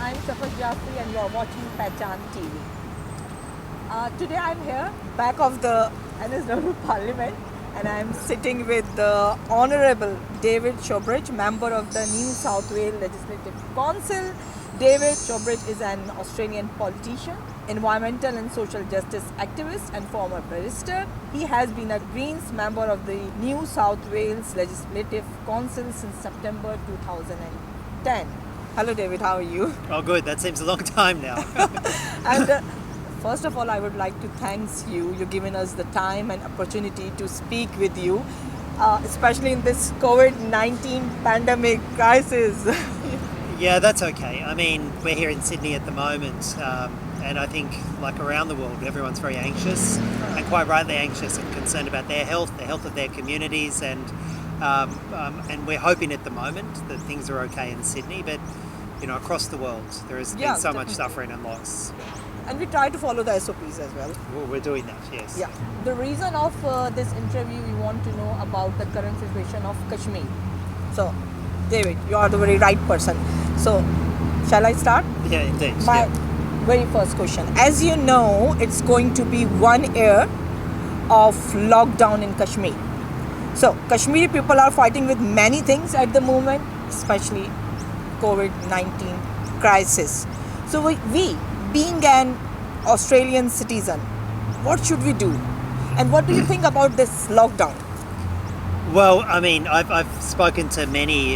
I'm Shafaq Jaffery and you're watching Pehchan TV. Today I'm here, back of the NSW Parliament, and I'm sitting with the Honourable David Shoebridge, member of the New South Wales Legislative Council. David Shoebridge is an Australian politician, environmental and social justice activist and former barrister. He has been a Greens member of the New South Wales Legislative Council since September 2010. Hello David, how are you? Oh good, that seems a long time now. And first of all, I would like to thank you. You've given us the time and opportunity to speak with you, especially in this COVID-19 pandemic crisis. Yeah, that's okay. I mean, we're here in Sydney at the moment, and I think, like around the world, everyone's very anxious, and quite rightly anxious and concerned about their health of their communities, and we're hoping at the moment that things are okay in Sydney, but you know, across the world, there has been so much suffering and loss. And we try to follow the SOPs as well. Well, we're doing that, yes. Yeah. The reason of this interview, we want to know about the current situation of Kashmir. So, David, you are the very right person. So, shall I start? Yeah, indeed. My very first question. As you know, it's going to be 1 year of lockdown in Kashmir. So, Kashmiri people are fighting with many things at the moment, especially COVID-19 crisis. So, we being an Australian citizen, what should we do? And what do you think about this lockdown? Well, I mean, I've spoken to many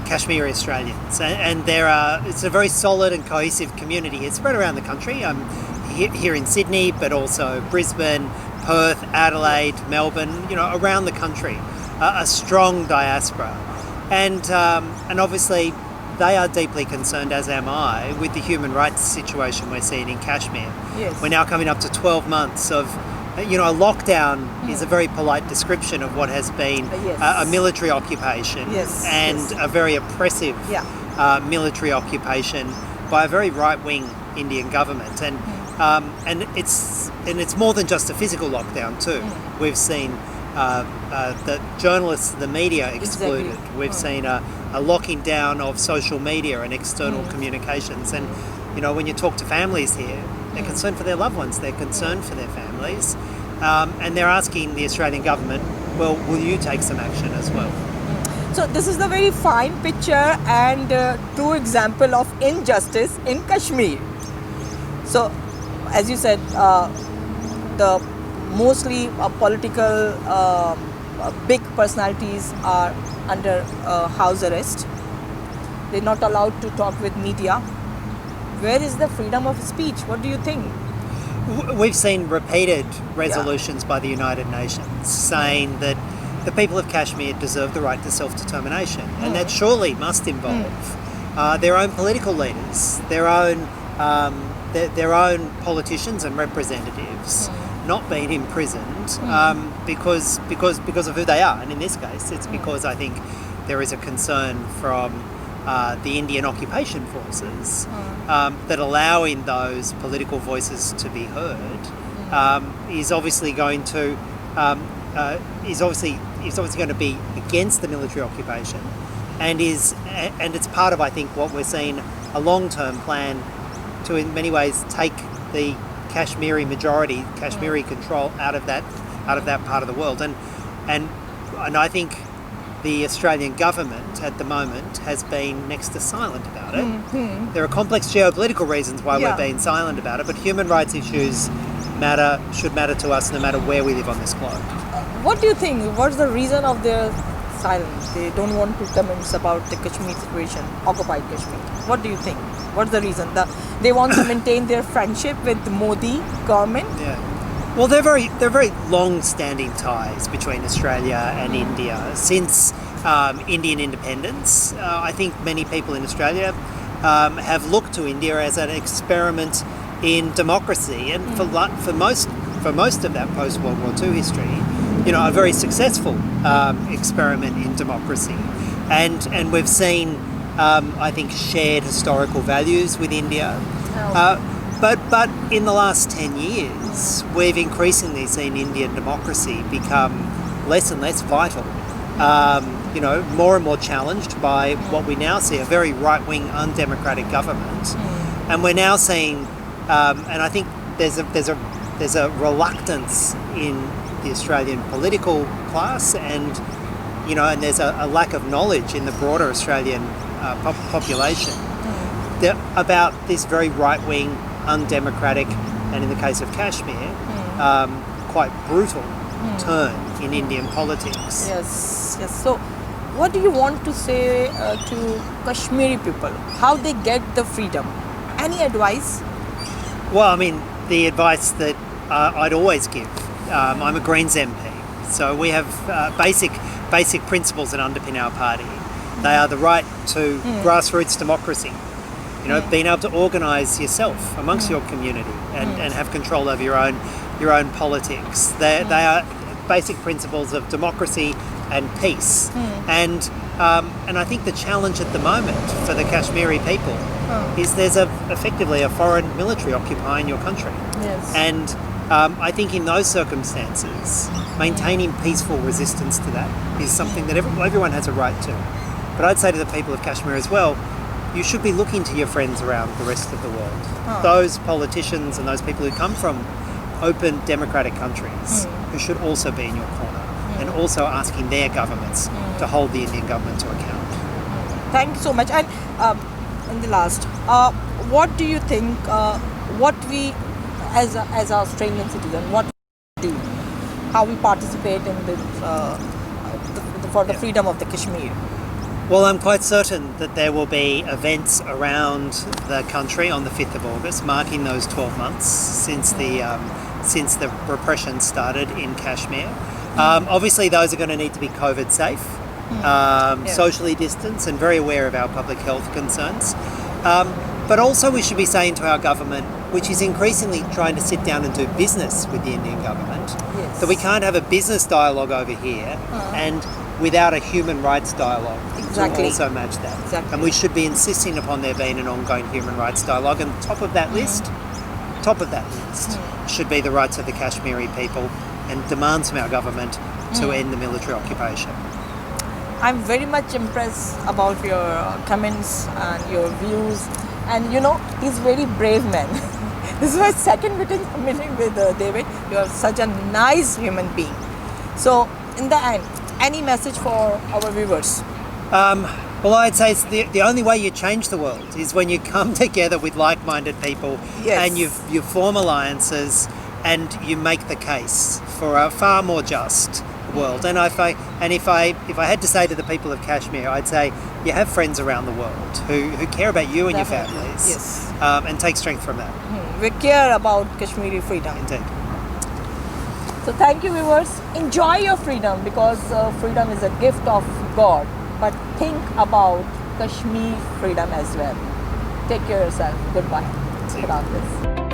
Kashmiri Australians, and it's a very solid and cohesive community. It's spread around the country. I'm here in Sydney, but also Brisbane, Perth, Adelaide, Melbourne. You know, around the country, a strong diaspora, and obviously they are deeply concerned, as am I, with the human rights situation we're seeing in Kashmir. Yes. We're now coming up to 12 months of. You know, a lockdown is a very polite description of what has been a military occupation and a very oppressive military occupation by a very right-wing Indian government, and it's more than just a physical lockdown too. We've seen the journalists, the media excluded. We've seen a locking down of social media and external communications, and you know, when you talk to families here, they're concerned for their loved ones, they're concerned for their families, and they're asking the Australian government, well, will you take some action as well? So this is the very fine picture and true example of injustice in Kashmir. So, as you said, the mostly political big personalities are under house arrest. They're not allowed to talk with media. Where is the freedom of speech? What do you think? We've seen repeated resolutions by the United Nations saying that the people of Kashmir deserve the right to self-determination, and that surely must involve their own political leaders, their own politicians and representatives not being imprisoned because of who they are. And in this case, it's because I think there is a concern from the Indian occupation forces that allowing those political voices to be heard is obviously going to be against the military occupation, and it's part of, I think, what we're seeing, a long-term plan to in many ways take the Kashmiri majority, Kashmiri control out of that part of the world, and I think the Australian government at the moment has been next to silent about it. There are complex geopolitical reasons why we're being silent about it, but human rights issues should matter to us no matter where we live on this globe. What do you think? What's the reason of their silence? They don't want to comment about the Kashmir situation, occupied Kashmir. What do you think? What's the reason? They want to maintain their friendship with the Modi government? Yeah. Well, they're very long-standing ties between Australia and India since Indian independence. I think many people in Australia have looked to India as an experiment in democracy, and for most of that post-World War II history, you know, a very successful experiment in democracy, and we've seen, I think, shared historical values with India. But in the last 10 years, we've increasingly seen Indian democracy become less and less vital more and more challenged by what we now see, a very right-wing, undemocratic government. And we're now seeing, and I think there's a reluctance in the Australian political class, and there's a lack of knowledge in the broader Australian population about this very right-wing, undemocratic, and in the case of Kashmir, quite brutal turn in Indian politics. Yes. So, what do you want to say to Kashmiri people? How they get the freedom? Any advice? Well, I mean, the advice that I'd always give. I'm a Greens MP, so we have basic principles that underpin our party. They are the right to grassroots democracy. Being able to organise yourself amongst your community and have control over your own politics. They are basic principles of democracy and peace. And I think the challenge at the moment for the Kashmiri people is there's effectively a foreign military occupying your country. Yes. And I think in those circumstances, maintaining peaceful resistance to that is something that everyone has a right to. But I'd say to the people of Kashmir as well, you should be looking to your friends around the rest of the world. Those politicians and those people who come from open democratic countries who should also be in your corner and also asking their governments to hold the Indian government to account. Thank you so much. And in the last, what do you think, what we as Australian citizen, what we do, how we participate in this, for the freedom of the Kashmir? Well, I'm quite certain that there will be events around the country on the 5th of August, marking those 12 months since the repression started in Kashmir. Obviously, those are going to need to be COVID safe, socially distanced, and very aware of our public health concerns. But also, we should be saying to our government, which is increasingly trying to sit down and do business with the Indian government, that we can't have a business dialogue over here and without a human rights dialogue to also match that. Exactly. And we should be insisting upon there being an ongoing human rights dialogue. And top of that list should be the rights of the Kashmiri people and demands from our government to end the military occupation. I'm very much impressed about your comments and your views. And he's a very brave man. This is my second meeting with David. You are such a nice human being. So, in the end, any message for our viewers? Well, I'd say it's the only way you change the world is when you come together with like-minded people and you form alliances and you make the case for a far more just world. And if I had to say to the people of Kashmir, I'd say you have friends around the world who care about you and your families, and take strength from that. We care about Kashmiri freedom. Indeed. So thank you, viewers. Enjoy your freedom, because freedom is a gift of God. But think about Kashmir freedom as well. Take care of yourself. Goodbye. See you. God bless.